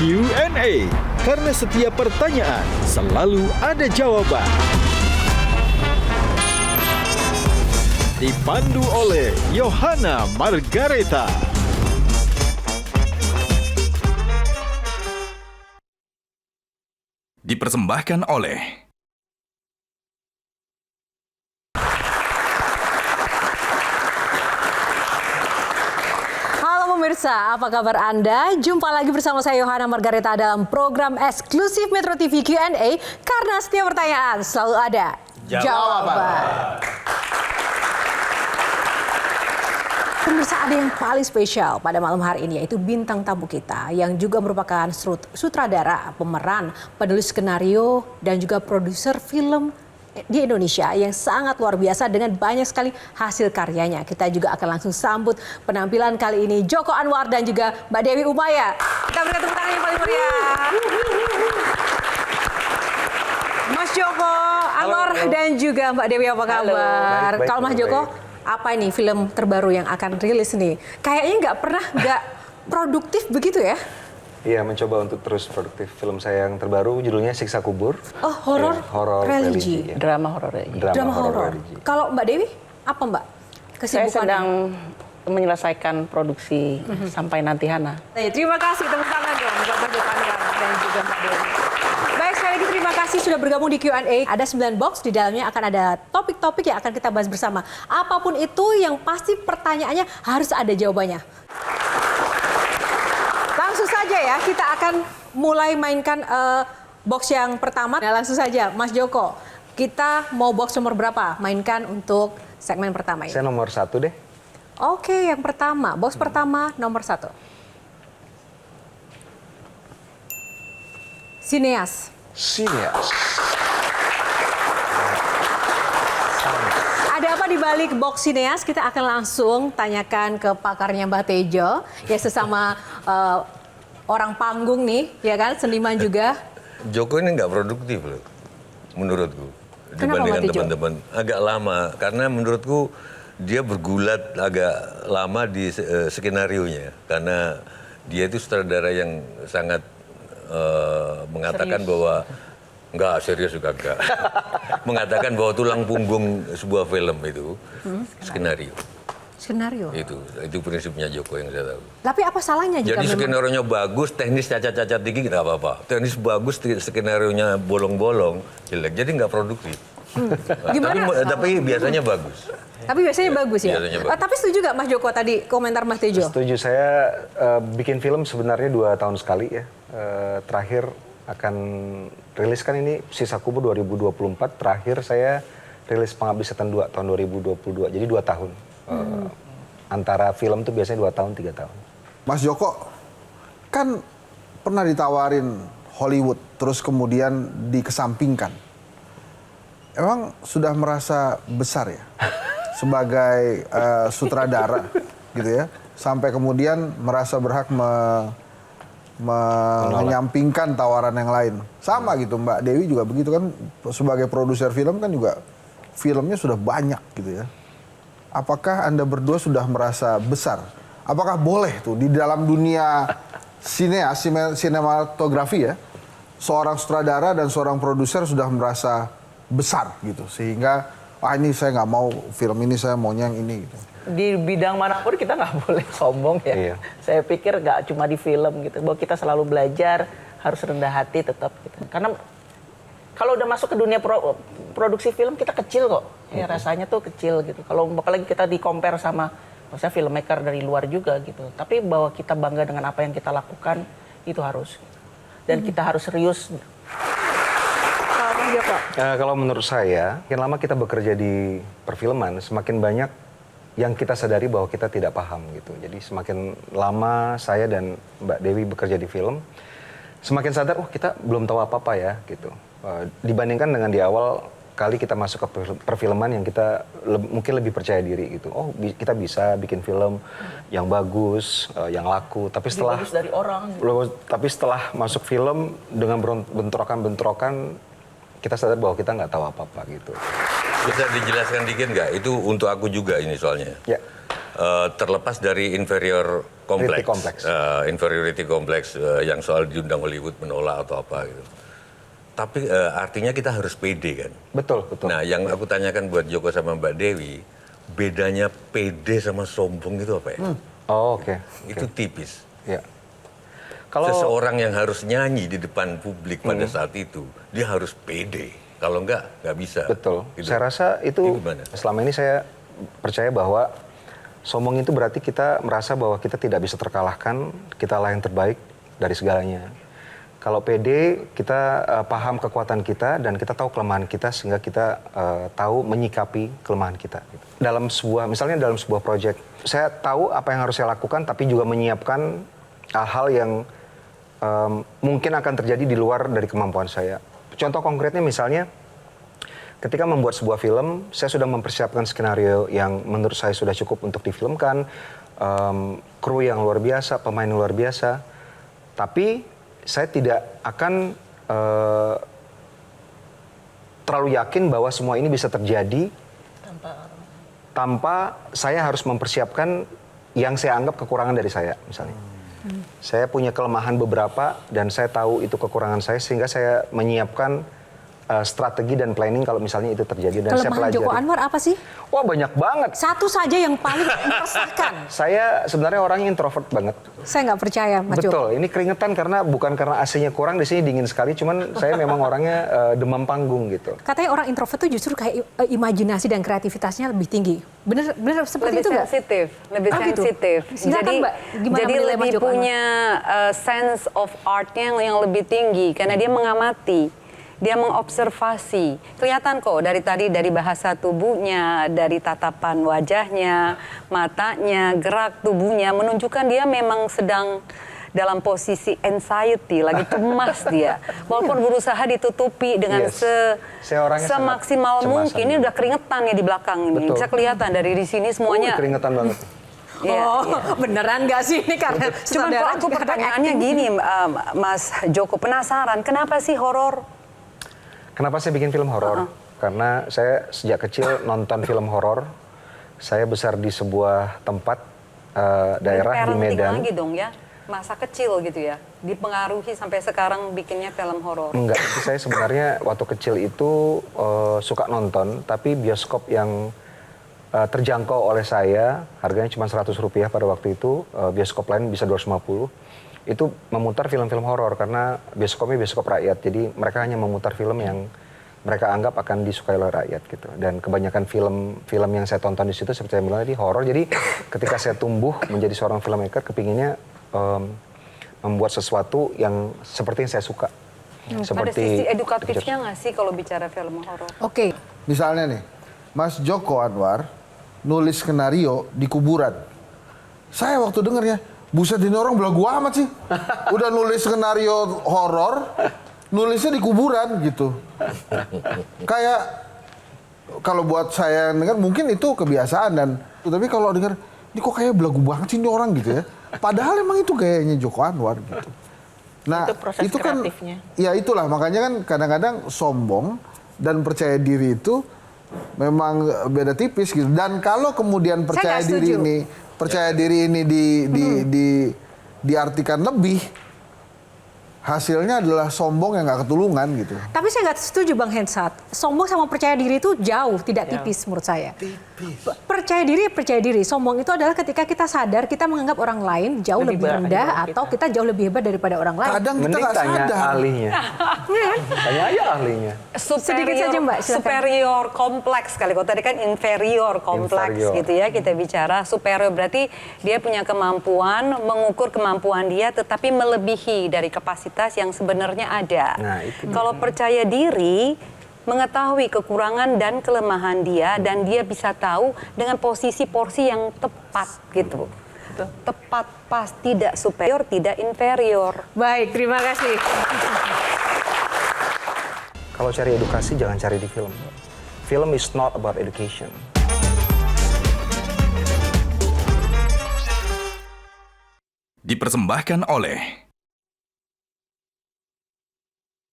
Q&A. Karena setiap pertanyaan selalu ada jawaban. Dipandu oleh Yohana Margareta. Dipersembahkan oleh Pemirsa, apa kabar Anda? Jumpa lagi bersama saya Yohana Margareta dalam program eksklusif Metro TV Q&A karena setiap pertanyaan selalu ada jawaban. Pemirsa, ada yang paling spesial pada malam hari ini yaitu bintang tamu kita yang juga merupakan sutradara, pemeran, penulis skenario dan juga produser film di Indonesia yang sangat luar biasa dengan banyak sekali hasil karyanya. Kita juga akan langsung sambut penampilan kali ini Joko Anwar dan juga Mbak Dewi Umaya. Kita berikan tepuk tangan yang paling meriah. Mas Joko Anwar dan juga Mbak Dewi, apa kabar? Kalau Mas Joko, apa ini film terbaru yang akan rilis nih? Kayaknya nggak produktif begitu ya? Iya, mencoba untuk terus produktif. Film saya yang terbaru judulnya Siksa Kubur. Oh, horor religi. Ya. Drama horor religi. Drama horor. Kalau Mbak Dewi, apa Mbak kesibukannya? Saya sedang menyelesaikan produksi Sampai Nanti Hana. Terima kasih, tepuk tangan dong Mbak Joko Anwar dan juga Mbak Dewi. Baik, sekali lagi terima kasih sudah bergabung di Q&A. Ada 9 box, di dalamnya akan ada topik-topik yang akan kita bahas bersama. Apapun itu yang pasti pertanyaannya harus ada jawabannya. Langsung saja ya, kita akan mulai mainkan box yang pertama. Nah, langsung saja, Mas Joko, kita mau box nomor berapa? Mainkan untuk segmen pertama ini. Saya nomor 1 deh. Oke, yang pertama, box pertama nomor 1. Sineas. Sineas. Ada apa di balik box sineas? Kita akan langsung tanyakan ke pakarnya Mbak Tejo, ya sesama orang panggung nih, ya kan, seniman juga. Joko ini nggak produktif loh, menurutku. Kenapa, dibandingkan Mbak Tejo? teman-teman. Agak lama, karena menurutku dia bergulat agak lama di skenarionya. Karena dia itu sutradara yang sangat mengatakan bahwa enggak, serius juga enggak. Mengatakan bahwa tulang punggung sebuah film itu skenario. Skenario. Itu prinsipnya Joko yang saya tahu. Tapi apa salahnya jika Jadi skenario-nya bagus, teknis cacat-cacat dikit nggak apa-apa. Teknis bagus, skenario-nya bolong-bolong, jelek. Jadi nggak produktif. Gimana? Tapi biasanya bagus. Tapi biasanya bagus ya? Biasanya bagus. Tapi setuju nggak Mas Joko tadi komentar Mas Tejo? Setuju, saya bikin film sebenarnya 2 tahun sekali ya. Terakhir akan rilis kan ini Sisa Kubur 2024. Terakhir saya rilis Pengabdi Setan 2 tahun 2022. Jadi 2 tahun. Antara film tuh biasanya 2 tahun, 3 tahun. Mas Joko, kan pernah ditawarin Hollywood, terus kemudian dikesampingkan. Emang sudah merasa besar ya? Sebagai sutradara gitu ya. Sampai kemudian merasa berhak menyampingkan tawaran yang lain. Sama gitu, Mbak Dewi juga begitu kan. Sebagai produser film kan juga filmnya sudah banyak gitu ya. Apakah Anda berdua sudah merasa besar? Apakah boleh tuh di dalam dunia sinematografi ya, seorang sutradara dan seorang produser sudah merasa besar gitu, sehingga ini saya nggak mau film ini, saya maunya yang ini gitu. Di bidang manapun kita nggak boleh sombong ya. Iya. Saya pikir nggak cuma di film gitu, bahwa kita selalu belajar, harus rendah hati tetap gitu. Karena kalau udah masuk ke dunia produksi film kita kecil kok, ya rasanya tuh kecil gitu. Kalau apalagi kita di-compare sama maksudnya filmmaker dari luar juga gitu. Tapi bahwa kita bangga dengan apa yang kita lakukan itu harus. Dan kita harus serius. Kalau menurut saya, makin lama kita bekerja di perfilman, semakin banyak yang kita sadari bahwa kita tidak paham gitu. Jadi semakin lama saya dan Mbak Dewi bekerja di film, semakin sadar, kita belum tahu apa-apa ya gitu. Dibandingkan dengan di awal kali kita masuk ke perfilman yang kita mungkin lebih percaya diri gitu. Oh, kita bisa bikin film yang bagus, yang laku. Tapi setelah bagus dari orang. Gitu. Tapi setelah masuk film dengan bentrokan-bentrokan, kita sadar bahwa kita nggak tahu apa-apa gitu. Bisa dijelaskan dikit nggak? Itu untuk aku juga ini soalnya. Ya. Terlepas dari inferior kompleks. Inferiority kompleks yang soal diundang Hollywood menolak atau apa gitu. Tapi artinya kita harus pede kan. Betul, betul. Nah, yang aku tanyakan buat Joko sama Mbak Dewi, bedanya pede sama sombong itu apa ya? Oh, oke. Itu tipis. Ya. Seseorang yang harus nyanyi di depan publik pada saat itu, dia harus pede. Kalau nggak bisa. Betul. Gitu. Saya rasa itu gimana? selama ini saya percaya bahwa sombong itu berarti kita merasa bahwa kita tidak bisa terkalahkan, kita lah yang terbaik dari segalanya. Kalau pede, kita paham kekuatan kita dan kita tahu kelemahan kita sehingga kita tahu menyikapi kelemahan kita. Misalnya dalam sebuah proyek, saya tahu apa yang harus saya lakukan, tapi juga menyiapkan hal-hal yang mungkin akan terjadi di luar dari kemampuan saya. Contoh konkretnya misalnya, ketika membuat sebuah film, saya sudah mempersiapkan skenario yang menurut saya sudah cukup untuk difilmkan, kru yang luar biasa, pemain luar biasa, tapi saya tidak akan terlalu yakin bahwa semua ini bisa terjadi tanpa saya harus mempersiapkan yang saya anggap kekurangan dari saya, misalnya. Saya punya kelemahan beberapa dan saya tahu itu kekurangan saya sehingga saya menyiapkan strategi dan planning kalau misalnya itu terjadi dan saya Kelemahan pelajari. Joko Anwar apa sih? Wah, banyak banget. Satu saja yang paling meresahkan. Saya sebenarnya orangnya introvert banget. Saya nggak percaya, Mas Joko. Betul, ini keringetan bukan karena AC-nya kurang, di sini dingin sekali, cuman saya memang orangnya demam panggung gitu. Katanya orang introvert tuh justru kayak imajinasi dan kreativitasnya lebih tinggi. Bener seperti lebih itu nggak? lebih Oh, gitu. sensitif. Silakan, Mbak. Gimana Jadi menilai Mas lebih Joko Anwar? punya sense of artnya yang lebih tinggi karena dia mengamati, dia mengobservasi. Kelihatan kok dari tadi, dari bahasa tubuhnya, dari tatapan wajahnya, matanya, gerak tubuhnya menunjukkan dia memang sedang dalam posisi anxiety, lagi cemas dia. Walaupun berusaha ditutupi dengan Saya orangnya semaksimal sangat mungkin. cemasan. Ini udah keringetan ya di belakang ini. Betul. Bisa kelihatan dari di sini semuanya. Keringetan banget. Iya, Oh, iya. beneran nggak sih ini karena Cuman kok saudara aku kadang pertanyaannya acting. gini, Mas Joko, penasaran kenapa sih horor? Kenapa saya bikin film horor? Karena saya sejak kecil nonton film horor. Saya besar di sebuah tempat daerah di Parenting Medan. lagi dong ya, masa kecil gitu ya, dipengaruhi sampai sekarang bikinnya film horor. Enggak, itu saya sebenarnya waktu kecil itu suka nonton, tapi bioskop yang terjangkau oleh saya, harganya cuma Rp100 pada waktu itu, bioskop lain bisa 250. Itu memutar film-film horor karena bioskopnya bioskop rakyat, jadi mereka hanya memutar film yang mereka anggap akan disukai oleh rakyat gitu. Dan kebanyakan film yang saya tonton di situ seperti yang bilang tadi horor. Jadi ketika saya tumbuh menjadi seorang filmmaker, kepinginnya membuat sesuatu yang seperti yang saya suka. Ada sisi edukatifnya nggak sih kalau bicara film horor? Oke. Misalnya nih, Mas Joko Anwar nulis skenario di kuburan. Saya waktu dengernya, buset ini orang belagu amat sih. Udah nulis skenario horor, nulisnya di kuburan gitu. Kayak kalau buat saya dengar mungkin itu kebiasaan dan tapi kalau dengar ini kok kayak belagu banget sih ini orang gitu ya. Padahal emang itu gayanya Joko Anwar gitu. Nah, Itu proses kan kreatifnya. ya itulah makanya kan kadang-kadang sombong dan percaya diri itu memang beda tipis gitu. Dan kalau kemudian percaya nggak setuju. diri ini diartikan lebih, hasilnya adalah sombong yang nggak ketulungan gitu. Tapi saya nggak setuju Bang Hensat. Sombong sama percaya diri itu jauh, tidak tipis menurut saya. Percaya diri. Sombong itu adalah ketika kita sadar kita menganggap orang lain jauh lebih Lebih rendah baik atau kita jauh lebih hebat daripada orang lain. Kadang kita Mending nggak tanya sadar. ahlinya. Tanya aja ahlinya. Sedikit saja, Mbak, silakan. Superior kompleks kali. Kalau tadi kan inferior kompleks Inferior. gitu ya kita bicara. Superior berarti dia punya kemampuan mengukur kemampuan dia tetapi melebihi dari kapasitas yang sebenarnya ada. Nah, itu dia. Kalau percaya diri, mengetahui kekurangan dan kelemahan dia dan dia bisa tahu dengan posisi porsi yang tepat gitu. Tepat pas, tidak superior, tidak inferior. Baik, terima kasih. Kalau cari edukasi jangan cari di film. Film is not about education. Dipersembahkan oleh